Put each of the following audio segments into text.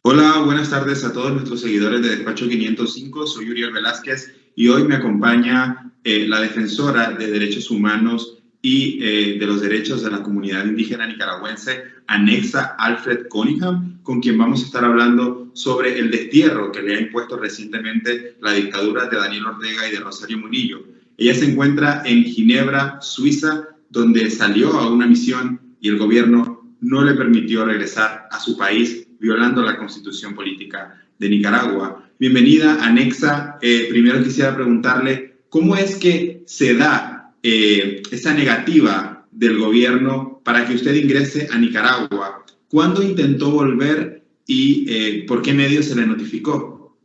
Hola, buenas tardes a todos nuestros seguidores de Despacho 505. Soy Uriel Velázquez y hoy me acompaña la defensora de derechos humanos y de los derechos de la comunidad indígena nicaragüense, Anexa Alfred Cunningham, con quien vamos a estar hablando sobre el destierro que le ha impuesto recientemente la dictadura de Daniel Ortega y de Rosario Murillo. Ella se encuentra en Ginebra, Suiza, donde salió a una misión y el gobierno no le permitió regresar a su país, violando la constitución política de Nicaragua. Bienvenida, Anexa. Primero quisiera preguntarle, ¿cómo es que se da esa negativa del gobierno para que usted ingrese a Nicaragua? ¿Cuándo intentó volver y por qué medio se le notificó?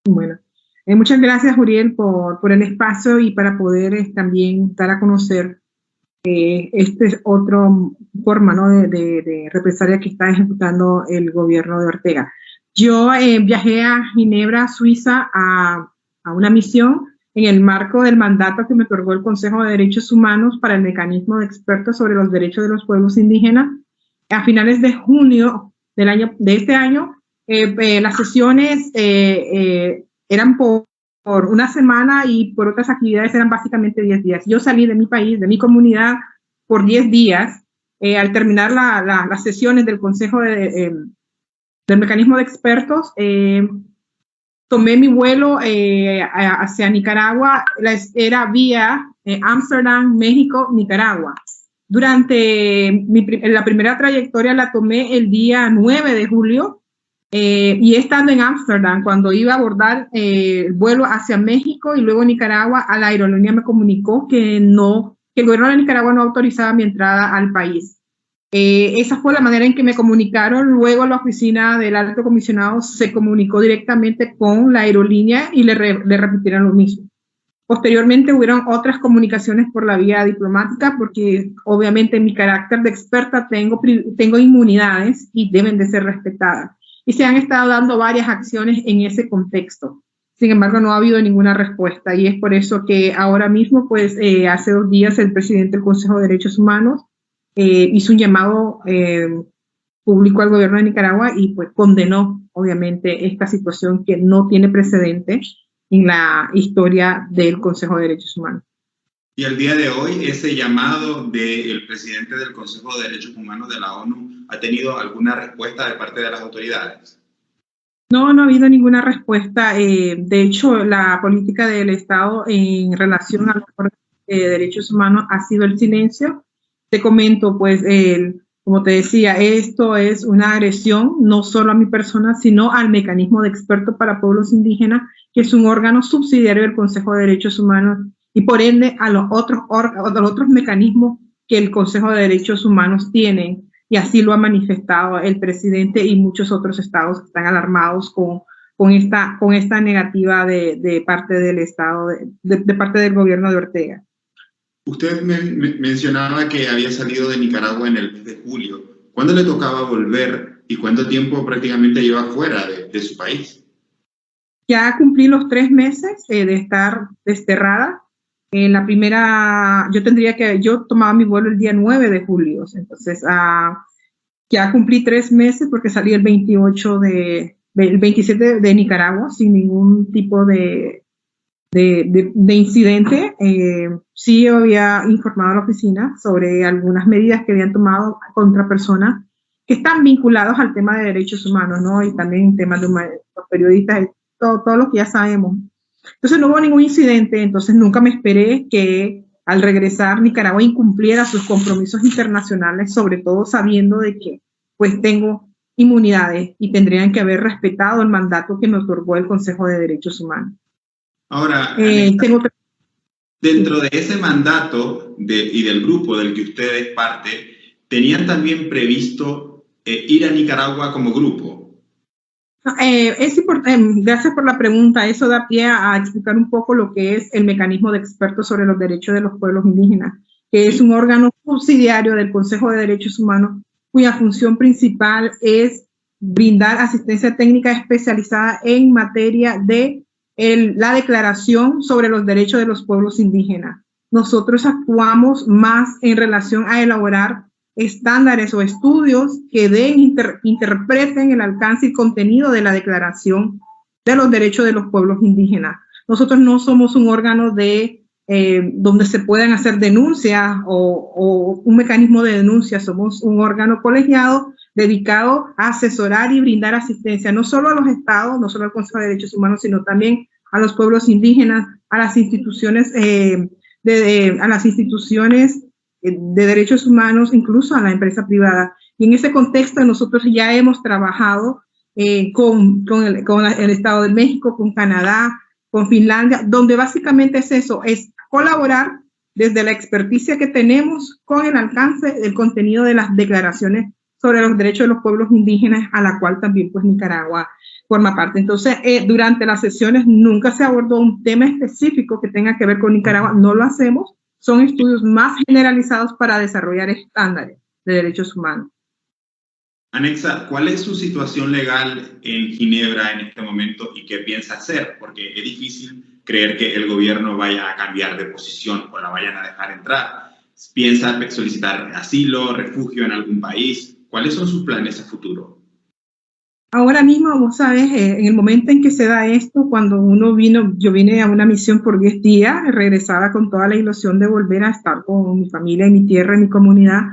Bueno, muchas gracias, Uriel, por el espacio y para poder también dar a conocer esta es otra forma, ¿no?, de represalia que está ejecutando el gobierno de Ortega. Yo viajé a Ginebra, Suiza, a una misión en el marco del mandato que me otorgó el Consejo de Derechos Humanos para el mecanismo de expertos sobre los derechos de los pueblos indígenas. A finales de junio de este año, las sesiones eran por una semana y por otras actividades eran básicamente 10 días. Yo salí de mi país, de mi comunidad, por 10 días. Al terminar las sesiones del Consejo del Mecanismo de Expertos, tomé mi vuelo hacia Nicaragua. Era vía Ámsterdam, México, Nicaragua. Durante la primera trayectoria la tomé el día 9 de julio, y estando en Ámsterdam, cuando iba a abordar el vuelo hacia México y luego Nicaragua, a la aerolínea me comunicó que el gobierno de Nicaragua no autorizaba mi entrada al país. Esa fue la manera en que me comunicaron. Luego la oficina del alto comisionado se comunicó directamente con la aerolínea y le repitieron lo mismo. Posteriormente hubieron otras comunicaciones por la vía diplomática, porque obviamente en mi carácter de experta tengo inmunidades y deben de ser respetadas. Y se han estado dando varias acciones en ese contexto. Sin embargo, no ha habido ninguna respuesta, y es por eso que ahora mismo, pues, hace 2 días el presidente del Consejo de Derechos Humanos hizo un llamado público al gobierno de Nicaragua y pues condenó, obviamente, esta situación que no tiene precedente en la historia del Consejo de Derechos Humanos. Y al día de hoy, ese llamado del presidente del Consejo de Derechos Humanos de la ONU, ¿ha tenido alguna respuesta de parte de las autoridades? No, no ha habido ninguna respuesta. De hecho, la política del Estado en relación a los derechos humanos ha sido el silencio. Te comento, pues, como te decía, esto es una agresión no solo a mi persona, sino al mecanismo de expertos para pueblos indígenas, que es un órgano subsidiario del Consejo de Derechos Humanos, y por ende a los otros mecanismos que el Consejo de Derechos Humanos tiene. Y así lo ha manifestado el presidente y muchos otros estados que están alarmados con esta negativa de parte del Estado, de parte del gobierno de Ortega. Usted mencionaba que había salido de Nicaragua en el mes de julio. ¿Cuándo le tocaba volver y cuánto tiempo prácticamente lleva fuera de su país? Ya cumplí los 3 meses de estar desterrada. La primera, yo tomaba mi vuelo el día 9 de julio, entonces ya cumplí 3 meses porque salí el 27 de Nicaragua sin ningún tipo de incidente. Sí había informado a la oficina sobre algunas medidas que habían tomado contra personas que están vinculados al tema de derechos humanos, ¿no? Y también temas de los periodistas, todo lo que ya sabemos. Entonces no hubo ningún incidente. Entonces nunca me esperé que al regresar Nicaragua incumpliera sus compromisos internacionales, sobre todo sabiendo de que pues tengo inmunidades y tendrían que haber respetado el mandato que me otorgó el Consejo de Derechos Humanos. Ahora, dentro de ese mandato y del grupo del que usted es parte, ¿tenían también previsto ir a Nicaragua como grupo? Es importante, gracias por la pregunta. Eso da pie a explicar un poco lo que es el mecanismo de expertos sobre los derechos de los pueblos indígenas, que es un órgano subsidiario del Consejo de Derechos Humanos, cuya función principal es brindar asistencia técnica especializada en materia de la Declaración sobre los Derechos de los Pueblos Indígenas. Nosotros actuamos más en relación a elaborar estándares o estudios que interpreten el alcance y contenido de la Declaración de los Derechos de los Pueblos Indígenas. Nosotros no somos un órgano donde se puedan hacer denuncias o un mecanismo de denuncia. Somos un órgano colegiado dedicado a asesorar y brindar asistencia, no solo a los estados, no solo al Consejo de Derechos Humanos, sino también a los pueblos indígenas, a las instituciones de derechos humanos, incluso a la empresa privada. Y en ese contexto nosotros ya hemos trabajado con el Estado de México, con Canadá, con Finlandia, donde básicamente es eso, es colaborar desde la experticia que tenemos con el alcance del contenido de las declaraciones sobre los derechos de los pueblos indígenas, a la cual también pues Nicaragua forma parte. Entonces, durante las sesiones nunca se abordó un tema específico que tenga que ver con Nicaragua, no lo hacemos, son estudios más generalizados para desarrollar estándares de derechos humanos. Anexa, ¿cuál es su situación legal en Ginebra en este momento y qué piensa hacer? Porque es difícil creer que el gobierno vaya a cambiar de posición o la vayan a dejar entrar. ¿Piensa solicitar asilo, refugio en algún país? ¿Cuáles son sus planes a futuro? Ahora mismo, vos sabes, en el momento en que se da esto, cuando yo vine a una misión por 10 días, regresaba con toda la ilusión de volver a estar con mi familia y mi tierra y mi comunidad.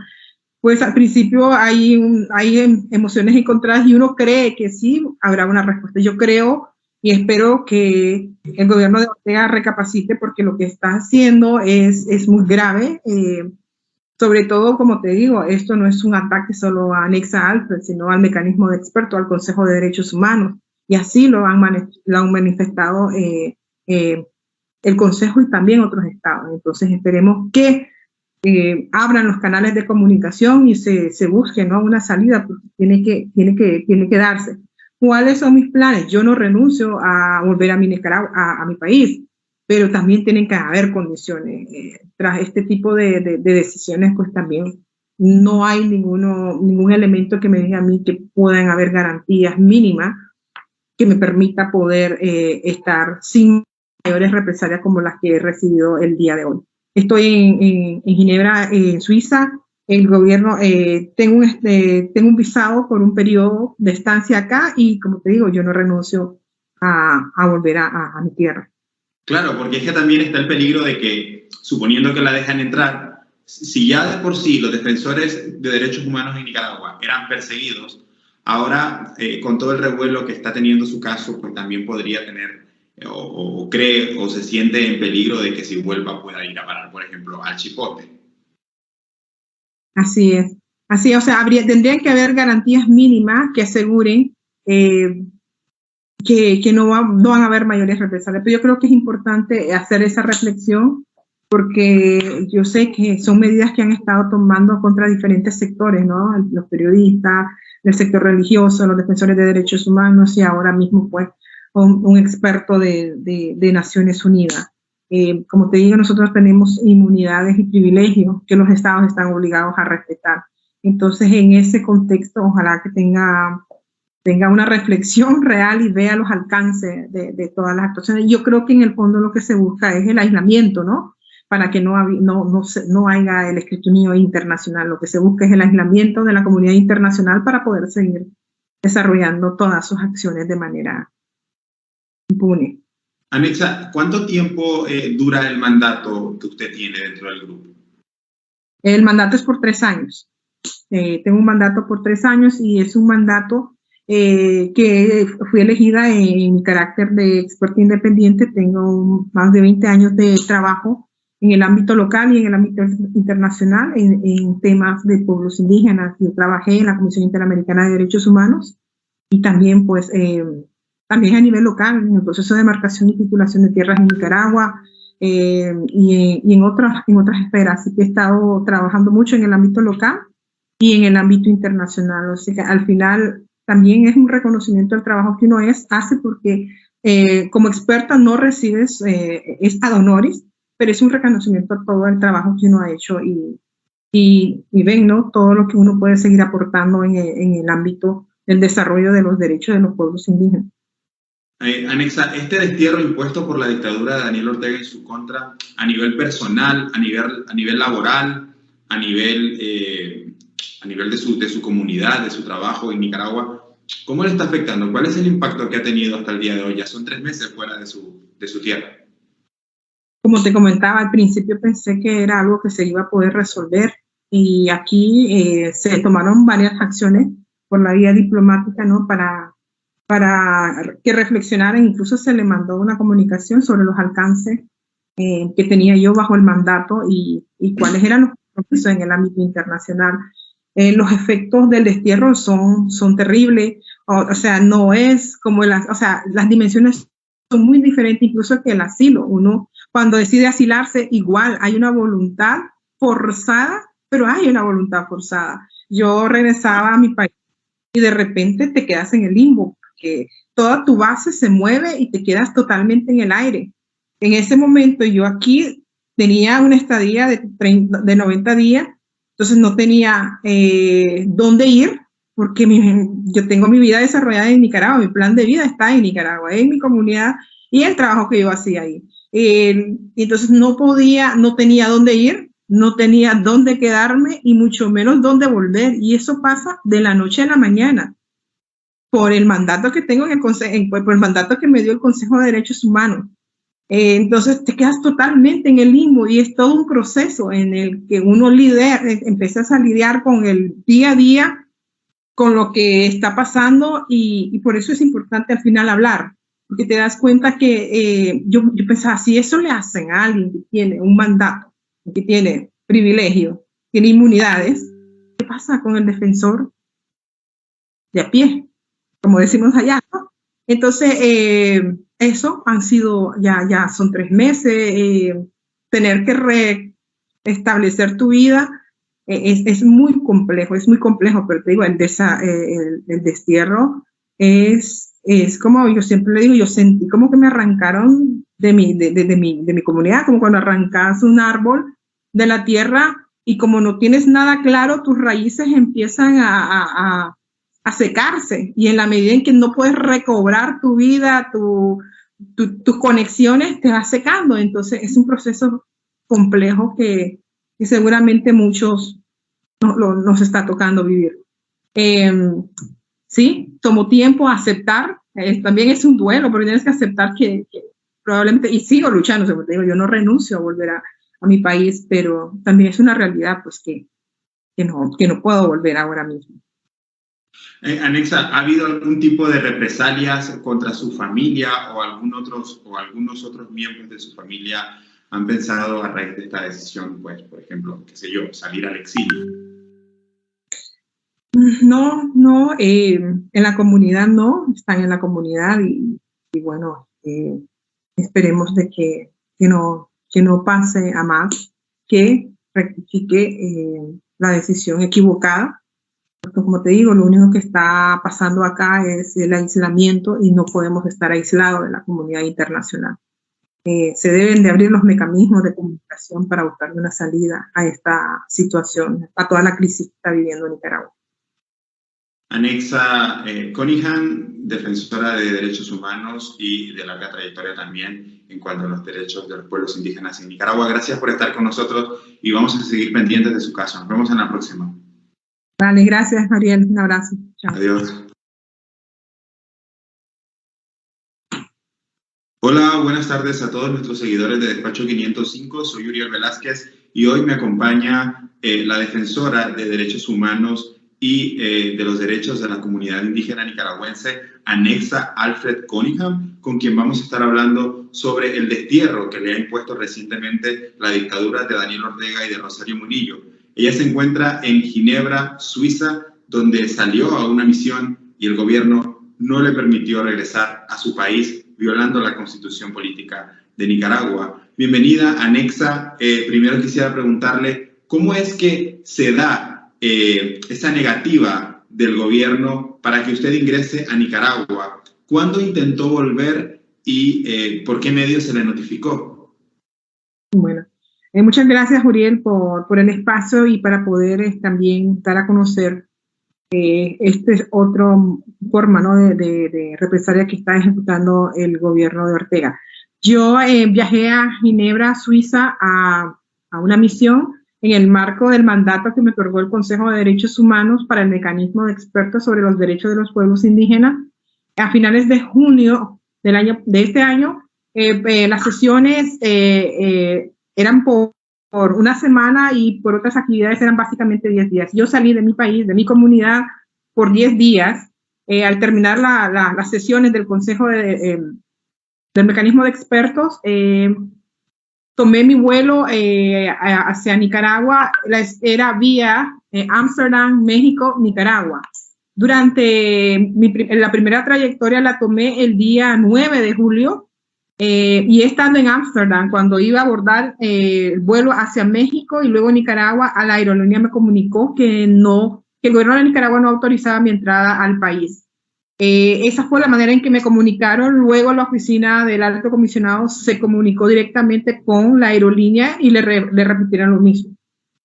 Pues al principio hay emociones encontradas y uno cree que sí habrá una respuesta. Yo creo y espero que el gobierno de Ortega recapacite, porque lo que está haciendo es muy grave. Sobre todo, como te digo, esto no es un ataque solo a Anexa Alfred, sino al mecanismo de expertos, al Consejo de Derechos Humanos, y así lo han manifestado el Consejo y también otros estados. Entonces esperemos que abran los canales de comunicación y se busque, ¿no?, una salida, porque tiene que darse. ¿Cuáles son mis planes? Yo no renuncio a volver a mi país, pero también tienen que haber condiciones. Tras este tipo de decisiones, pues también no hay ningún elemento que me diga a mí que puedan haber garantías mínimas que me permita poder estar sin mayores represalias como las que he recibido el día de hoy. Estoy en Ginebra, en Suiza. El gobierno, tengo un visado por un periodo de estancia acá y, como te digo, yo no renuncio a volver a mi tierra. Claro, porque es que también está el peligro de que, suponiendo que la dejan entrar, si ya de por sí los defensores de derechos humanos en Nicaragua eran perseguidos, ahora con todo el revuelo que está teniendo su caso, pues también podría tener o cree o se siente en peligro de que si vuelva pueda ir a parar, por ejemplo, al Chipote. Así es. O sea, tendrían que haber garantías mínimas que aseguren que no van a haber mayores represalias. Pero yo creo que es importante hacer esa reflexión, porque yo sé que son medidas que han estado tomando contra diferentes sectores, ¿no? Los periodistas, el sector religioso, los defensores de derechos humanos y ahora mismo pues un experto de Naciones Unidas. Como te digo, nosotros tenemos inmunidades y privilegios que los estados están obligados a respetar. Entonces, en ese contexto, ojalá que tenga una reflexión real y vea los alcances de todas las actuaciones. Yo creo que en el fondo lo que se busca es el aislamiento, ¿no? Para que no haya el escrutinio internacional. Lo que se busca es el aislamiento de la comunidad internacional para poder seguir desarrollando todas sus acciones de manera impune. Anexa, ¿cuánto tiempo dura el mandato que usted tiene dentro del grupo? El mandato es por 3 años. Tengo un mandato por 3 años y es un mandato que fui elegida en mi carácter de experta independiente. Tengo más de 20 años de trabajo en el ámbito local y en el ámbito internacional en temas de pueblos indígenas. Yo trabajé en la Comisión Interamericana de Derechos Humanos y también pues también a nivel local, en el proceso de demarcación y titulación de tierras en Nicaragua y en otras esferas. Así que he estado trabajando mucho en el ámbito local y en el ámbito internacional. O sea que al final también es un reconocimiento del trabajo que uno hace, porque como experta no recibes, es ad honoris, pero es un reconocimiento a todo el trabajo que uno ha hecho y ven, ¿no?, todo lo que uno puede seguir aportando en el ámbito del desarrollo de los derechos de los pueblos indígenas. Anexa, este destierro impuesto por la dictadura de Daniel Ortega en su contra, a nivel personal, a nivel laboral, a nivel a nivel de su comunidad, de su trabajo en Nicaragua, ¿cómo le está afectando? ¿Cuál es el impacto que ha tenido hasta el día de hoy? Ya son 3 meses fuera de su tierra. Como te comentaba al principio, pensé que era algo que se iba a poder resolver y aquí se tomaron varias acciones por la vía diplomática, ¿no? Para que reflexionaran. Incluso se le mandó una comunicación sobre los alcances que tenía yo bajo el mandato y cuáles eran los compromisos en el ámbito internacional. Los efectos del destierro son terribles, o sea, no es como las dimensiones son muy diferentes incluso que el asilo. Uno cuando decide asilarse, igual hay una voluntad forzada, pero hay una voluntad forzada. Yo regresaba a mi país y de repente te quedas en el limbo, porque toda tu base se mueve y te quedas totalmente en el aire. En ese momento yo aquí tenía una estadía de 90 días, entonces no tenía dónde ir, porque yo tengo mi vida desarrollada en Nicaragua, mi plan de vida está en Nicaragua, en mi comunidad y el trabajo que yo hacía ahí. Entonces no tenía dónde ir, no tenía dónde quedarme y mucho menos dónde volver. Y eso pasa de la noche a la mañana por el mandato que tengo por el mandato que me dio el Consejo de Derechos Humanos. Entonces te quedas totalmente en el limbo y es todo un proceso en el que uno empiezas a lidiar con el día a día, con lo que está pasando y por eso es importante al final hablar, porque te das cuenta que yo pensaba, si eso le hacen a alguien que tiene un mandato, que tiene privilegios, tiene inmunidades, ¿qué pasa con el defensor de a pie? Como decimos allá, ¿no? Entonces, eso han sido, ya son 3 meses, tener que restablecer tu vida es muy complejo, pero te digo, el destierro es como yo siempre le digo, yo sentí como que me arrancaron de mi comunidad, como cuando arrancas un árbol de la tierra y como no tienes nada claro, tus raíces empiezan a secarse y en la medida en que no puedes recobrar tu vida, tus conexiones, te vas secando. Entonces es un proceso complejo que seguramente muchos nos está tocando vivir. Sí, tomó tiempo a aceptar, también es un duelo, pero tienes que aceptar que probablemente, y sigo luchando, como te digo, yo no renuncio a volver a mi país, pero también es una realidad pues que no puedo volver ahora mismo. Anexa, ¿ha habido algún tipo de represalias contra su familia o algunos otros miembros de su familia han pensado a raíz de esta decisión, pues, por ejemplo, qué sé yo, salir al exilio? No, en la comunidad no, están en la comunidad y bueno, esperemos de que no pase a más, que rectifique la decisión equivocada. Como te digo, lo único que está pasando acá es el aislamiento y no podemos estar aislados de la comunidad internacional. Se deben de abrir los mecanismos de comunicación para buscar una salida a esta situación, a toda la crisis que está viviendo Nicaragua. Anexa Cunningham, defensora de derechos humanos y de larga trayectoria también en cuanto a los derechos de los pueblos indígenas en Nicaragua. Gracias por estar con nosotros y vamos a seguir pendientes de su caso. Nos vemos en la próxima. Vale, gracias, Ariel. Un abrazo. Chao. Adiós. Hola, buenas tardes a todos nuestros seguidores de Despacho 505. Soy Uriel Velázquez y hoy me acompaña la defensora de derechos humanos y de los derechos de la comunidad indígena nicaragüense, Anexa Alfred Cunningham, con quien vamos a estar hablando sobre el destierro que le ha impuesto recientemente la dictadura de Daniel Ortega y de Rosario Murillo. Ella se encuentra en Ginebra, Suiza, donde salió a una misión y el gobierno no le permitió regresar a su país, violando la constitución política de Nicaragua. Bienvenida, Anexa. Primero quisiera preguntarle, ¿cómo es que se da esa negativa del gobierno para que usted ingrese a Nicaragua? ¿Cuándo intentó volver y por qué medio se le notificó? Bueno, muchas gracias, Uriel, por el espacio y para poder también dar a conocer este otro forma, ¿no? de represalia que está ejecutando el gobierno de Ortega. Yo viajé a Ginebra, Suiza, a una misión en el marco del mandato que me otorgó el Consejo de Derechos Humanos para el mecanismo de expertos sobre los derechos de los pueblos indígenas. A finales de junio de este año, las sesiones eran por una semana y por otras actividades eran básicamente 10 días. Yo salí de mi país, de mi comunidad, por 10 días. Al terminar las sesiones del Consejo del mecanismo de expertos, tomé mi vuelo hacia Nicaragua, era vía Ámsterdam, México, Nicaragua. Durante la primera trayectoria la tomé el día 9 de julio y estando en Ámsterdam, cuando iba a abordar el vuelo hacia México y luego Nicaragua, a la aerolínea me comunicó que el gobierno de Nicaragua no autorizaba mi entrada al país. Esa fue la manera en que me comunicaron. Luego la oficina del alto comisionado se comunicó directamente con la aerolínea y le repitieron lo mismo.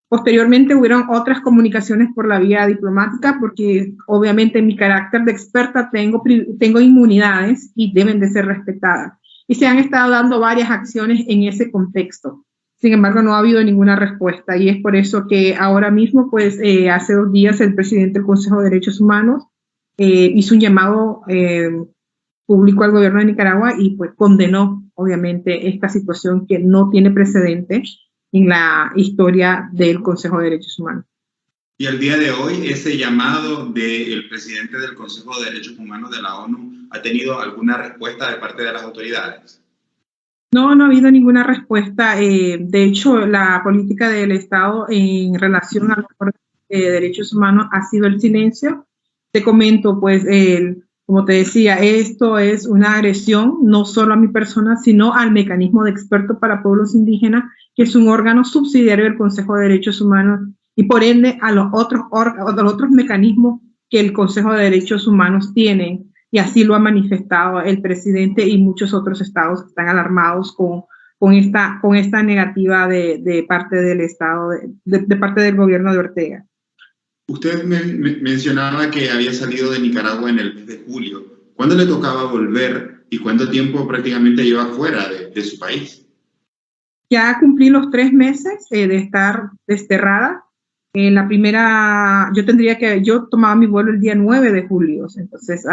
Posteriormente hubieron otras comunicaciones por la vía diplomática porque obviamente en mi carácter de experta tengo inmunidades y deben de ser respetadas. Y se han estado dando varias acciones en ese contexto. Sin embargo, no ha habido ninguna respuesta y es por eso que ahora mismo, pues hace 2 días el presidente del Consejo de Derechos Humanos hizo un llamado público al gobierno de Nicaragua y pues condenó obviamente esta situación que no tiene precedente en la historia del Consejo de Derechos Humanos. Y al día de hoy, ese llamado del presidente del Consejo de Derechos Humanos de la ONU, ¿ha tenido alguna respuesta de parte de las autoridades? No, no ha habido ninguna respuesta. De hecho, la política del Estado en relación a los derechos humanos ha sido el silencio. Te comento, pues, como te decía, esto es una agresión no solo a mi persona, sino al mecanismo de expertos para pueblos indígenas, que es un órgano subsidiario del Consejo de Derechos Humanos y por ende a los otros mecanismos que el Consejo de Derechos Humanos tiene. Y así lo ha manifestado el presidente y muchos otros estados que están alarmados con esta negativa de parte del Estado, de parte del gobierno de Ortega. Usted mencionaba que había salido de Nicaragua en el mes de julio. ¿Cuándo le tocaba volver y cuánto tiempo prácticamente lleva fuera de su país? Ya cumplí los 3 meses de estar desterrada. La primera, yo tomaba mi vuelo el día 9 de julio, entonces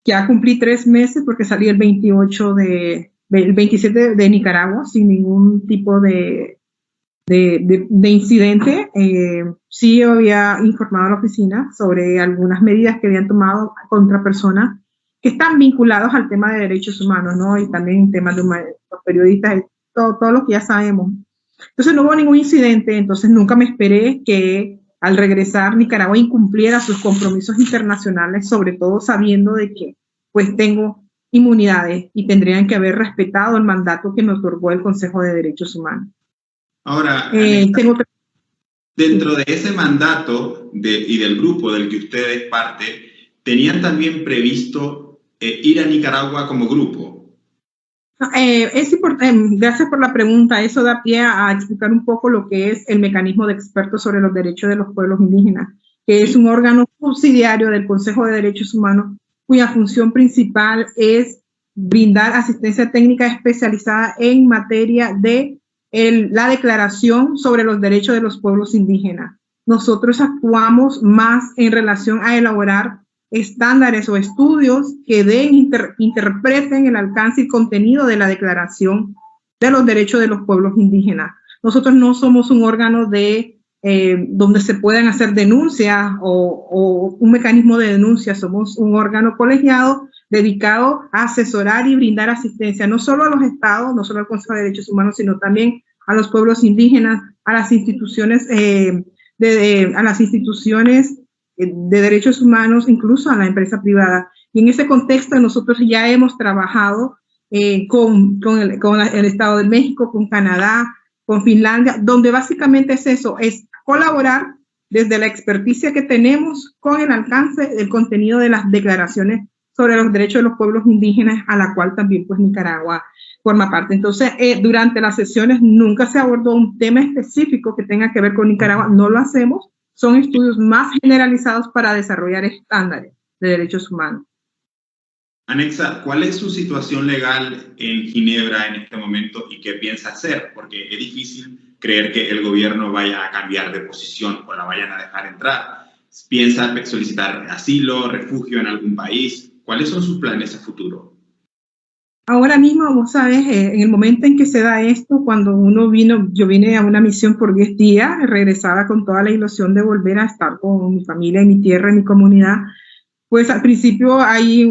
ya cumplí 3 meses porque salí el 27 de Nicaragua sin ningún tipo de incidente. Sí había informado a la oficina sobre algunas medidas que habían tomado contra personas que están vinculados al tema de derechos humanos, ¿no? Y también temas de los periodistas, todo lo que ya sabemos. Entonces no hubo ningún incidente, entonces nunca me esperé que al regresar Nicaragua incumpliera sus compromisos internacionales, sobre todo sabiendo de que pues tengo inmunidades y tendrían que haber respetado el mandato que me otorgó el Consejo de Derechos Humanos. Ahora, dentro de ese mandato y del grupo del que usted es parte, ¿tenían también previsto ir a Nicaragua como grupo? Es importante, gracias por la pregunta. Eso da pie a explicar un poco lo que es el mecanismo de expertos sobre los derechos de los pueblos indígenas, que es un órgano subsidiario del Consejo de Derechos Humanos, cuya función principal es brindar asistencia técnica especializada en materia de la Declaración sobre los Derechos de los Pueblos Indígenas. Nosotros actuamos más en relación a elaborar estándares o estudios que interpreten el alcance y contenido de la Declaración de los Derechos de los Pueblos Indígenas. Nosotros no somos un órgano donde se puedan hacer denuncias o un mecanismo de denuncia. Somos un órgano colegiado dedicado a asesorar y brindar asistencia no solo a los estados, no solo al Consejo de Derechos Humanos, sino también a los pueblos indígenas, a las instituciones de derechos humanos, incluso a la empresa privada. Y en ese contexto nosotros ya hemos trabajado con el Estado de México, con Canadá, con Finlandia, donde básicamente es eso, es colaborar desde la experticia que tenemos con el alcance del contenido de las declaraciones sobre los derechos de los pueblos indígenas, a la cual también pues Nicaragua forma parte. Entonces, durante las sesiones nunca se abordó un tema específico que tenga que ver con Nicaragua, no lo hacemos. Son estudios más generalizados para desarrollar estándares de derechos humanos. Anexa, ¿cuál es su situación legal en Ginebra en este momento y qué piensa hacer? Porque es difícil creer que el gobierno vaya a cambiar de posición o la vayan a dejar entrar. ¿Piensa solicitar asilo, refugio en algún país? ¿Cuáles son sus planes a futuro? Ahora mismo, vos sabes, en el momento en que se da esto, cuando yo vine a una misión por 10 días, regresaba con toda la ilusión de volver a estar con mi familia, y mi tierra, y mi comunidad. Pues al principio hay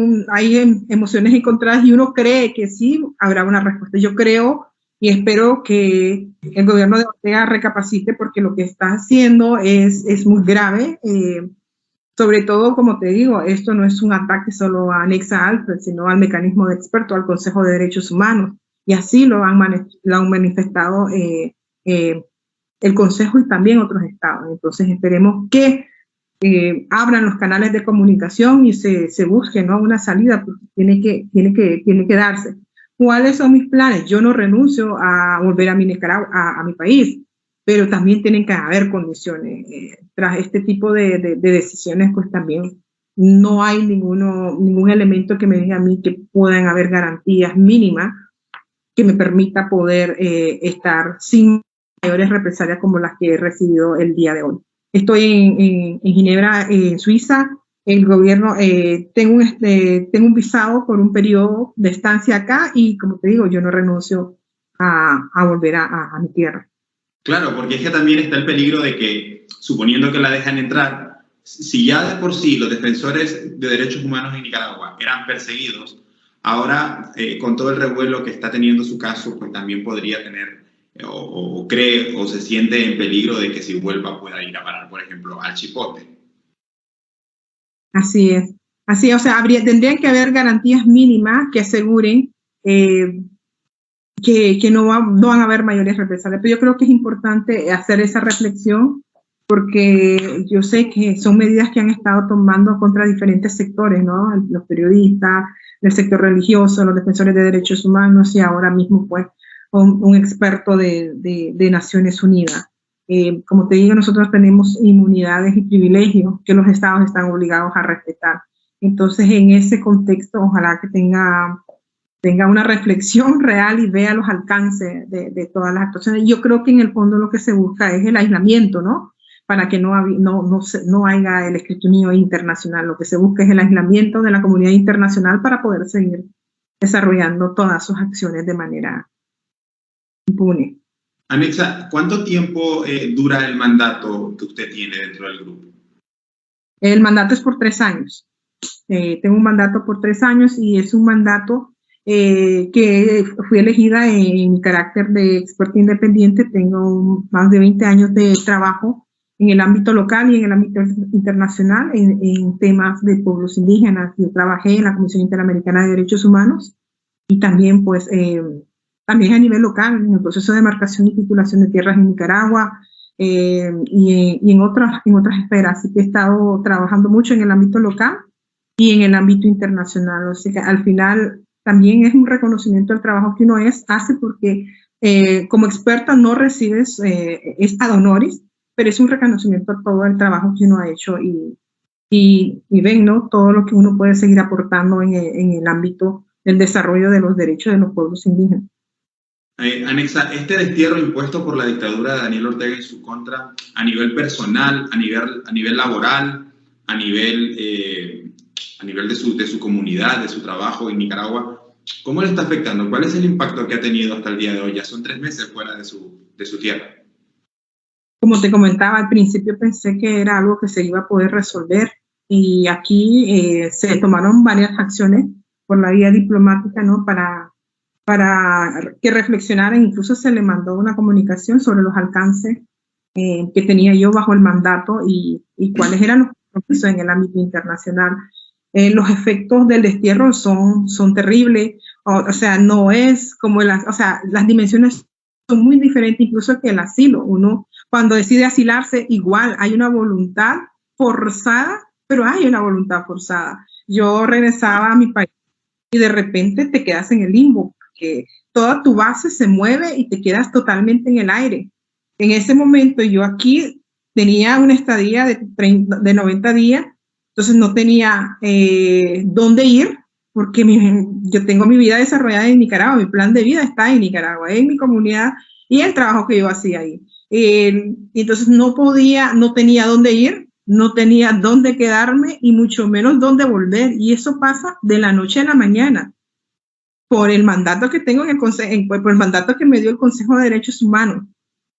emociones encontradas y uno cree que sí habrá una respuesta. Yo creo y espero que el gobierno de Ortega recapacite, porque lo que está haciendo es muy grave. Sobre todo, como te digo, esto no es un ataque solo a Nexa Alfred, sino al mecanismo de expertos, al Consejo de Derechos Humanos, y así lo han manifestado el Consejo y también otros estados. Entonces esperemos que abran los canales de comunicación y se busque, ¿no?, una salida, porque tiene que darse. ¿Cuáles son mis planes? Yo no renuncio a volver a mi país, pero también tienen que haber condiciones. Tras este tipo de decisiones, pues también no hay ningún elemento que me diga a mí que puedan haber garantías mínimas que me permita poder estar sin mayores represalias como las que he recibido el día de hoy. Estoy en Ginebra, en Suiza. El gobierno, tengo un visado por un periodo de estancia acá y, como te digo, yo no renuncio a volver a mi tierra. Claro, porque es que también está el peligro de que, suponiendo que la dejan entrar, si ya de por sí los defensores de derechos humanos en Nicaragua eran perseguidos, ahora con todo el revuelo que está teniendo su caso, pues también podría tener, o cree, o se siente en peligro de que si vuelva pueda ir a parar, por ejemplo, al Chipote. Así es. Así, o sea, tendrían que haber garantías mínimas que aseguren que no van a haber mayores represalias. Pero yo creo que es importante hacer esa reflexión, porque yo sé que son medidas que han estado tomando contra diferentes sectores, ¿no? Los periodistas, el sector religioso, los defensores de derechos humanos y ahora mismo, pues, un experto de Naciones Unidas. Como te digo, nosotros tenemos inmunidades y privilegios que los estados están obligados a respetar. Entonces, en ese contexto, ojalá que tenga una reflexión real y vea los alcances de todas las actuaciones. Yo creo que en el fondo lo que se busca es el aislamiento, ¿no? Para que no haya el escrutinio internacional. Lo que se busca es el aislamiento de la comunidad internacional para poder seguir desarrollando todas sus acciones de manera impune. Anexa, ¿cuánto tiempo dura el mandato que usted tiene dentro del grupo? El mandato es por 3 años. Tengo un mandato por 3 años y es un mandato que fui elegida en mi carácter de experta independiente. Tengo más de 20 años de trabajo en el ámbito local y en el ámbito internacional en temas de pueblos indígenas. Yo trabajé en la Comisión Interamericana de Derechos Humanos y también, pues, también a nivel local, en el proceso de demarcación y titulación de tierras en Nicaragua y en otras esferas. Así que he estado trabajando mucho en el ámbito local y en el ámbito internacional. O sea que al final también es un reconocimiento del trabajo que uno hace, porque como experta no recibes, es ad honoris, pero es un reconocimiento a todo el trabajo que uno ha hecho y ven, ¿no?, todo lo que uno puede seguir aportando en el ámbito del desarrollo de los derechos de los pueblos indígenas. Anexa, este destierro impuesto por la dictadura de Daniel Ortega en su contra, a nivel personal, a nivel laboral, a nivel de su comunidad, de su trabajo en Nicaragua, ¿cómo le está afectando? ¿Cuál es el impacto que ha tenido hasta el día de hoy? Ya son 3 meses fuera de su tierra. Como te comentaba al principio, pensé que era algo que se iba a poder resolver, y aquí se tomaron varias acciones por la vía diplomática, ¿no?, para que reflexionaran. Incluso se le mandó una comunicación sobre los alcances que tenía yo bajo el mandato y cuáles eran los compromisos en el ámbito internacional. Los efectos del destierro son terribles. O sea, no es como las dimensiones son muy diferentes incluso que el asilo. Uno, cuando decide asilarse, igual hay una voluntad forzada, pero hay una voluntad forzada. Yo regresaba a mi país y de repente te quedas en el limbo, porque toda tu base se mueve y te quedas totalmente en el aire. En ese momento yo aquí tenía una estadía de 90 días, entonces no tenía dónde ir, porque yo tengo mi vida desarrollada en Nicaragua, mi plan de vida está en Nicaragua, en mi comunidad, y el trabajo que yo hacía ahí. Entonces no tenía dónde ir, no tenía dónde quedarme y mucho menos dónde volver. Y eso pasa de la noche a la mañana por el mandato que tengo por el mandato que me dio el Consejo de Derechos Humanos.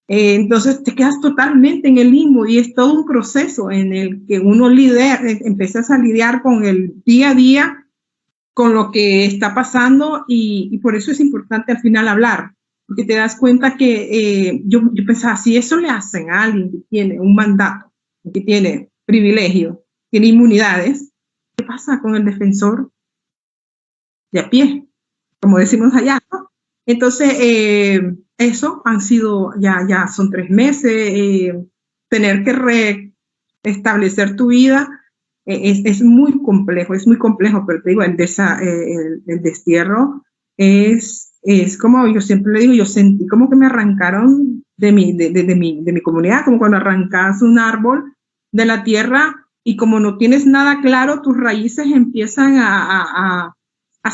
Entonces te quedas totalmente en el limbo y es todo un proceso en el que uno empiezas a lidiar con el día a día, con lo que está pasando y por eso es importante al final hablar, porque te das cuenta que yo pensaba, si eso le hacen a alguien que tiene un mandato, que tiene privilegios, tiene inmunidades, ¿qué pasa con el defensor de a pie? Como decimos allá, ¿no? Entonces, eso han sido, ya son 3 meses, tener que restablecer tu vida es muy complejo, pero te digo, el destierro es como yo siempre le digo, yo sentí como que me arrancaron de mi comunidad, como cuando arrancas un árbol de la tierra y como no tienes nada claro, tus raíces empiezan a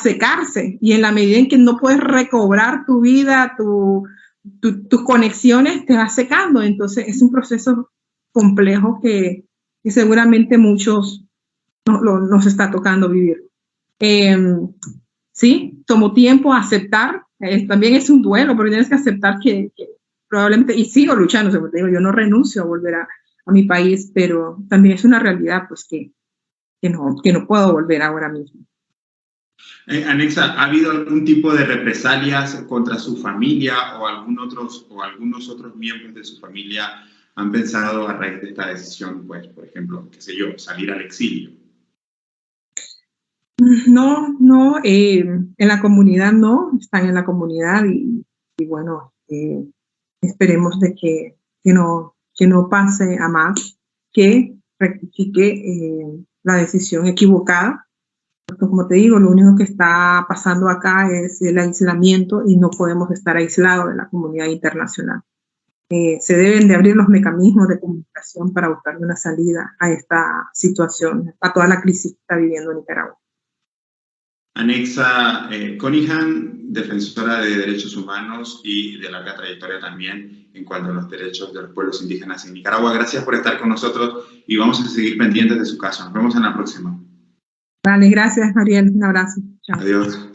secarse y en la medida en que no puedes recobrar tu vida, tus conexiones, te vas secando. Entonces es un proceso complejo que seguramente muchos nos está tocando vivir. Sí, tomó tiempo a aceptar, también es un duelo, pero tienes que aceptar que probablemente, y sigo luchando, como te digo, yo no renuncio a volver a mi país, pero también es una realidad pues que no puedo volver ahora mismo. Anexa, ¿ha habido algún tipo de represalias contra su familia o algunos otros miembros de su familia han pensado a raíz de esta decisión, pues, por ejemplo, qué sé yo, salir al exilio? No, en la comunidad no, están en la comunidad y bueno, esperemos de que no pase a más, que rectifique la decisión equivocada. Como te digo, lo único que está pasando acá es el aislamiento y no podemos estar aislados de la comunidad internacional. Se deben de abrir los mecanismos de comunicación para buscar una salida a esta situación, a toda la crisis que está viviendo Nicaragua. Anexa Cunningham, defensora de derechos humanos y de larga trayectoria también en cuanto a los derechos de los pueblos indígenas en Nicaragua. Gracias por estar con nosotros y vamos a seguir pendientes de su caso. Nos vemos en la próxima. Vale, gracias, Ariel. Un abrazo. Chao. Adiós.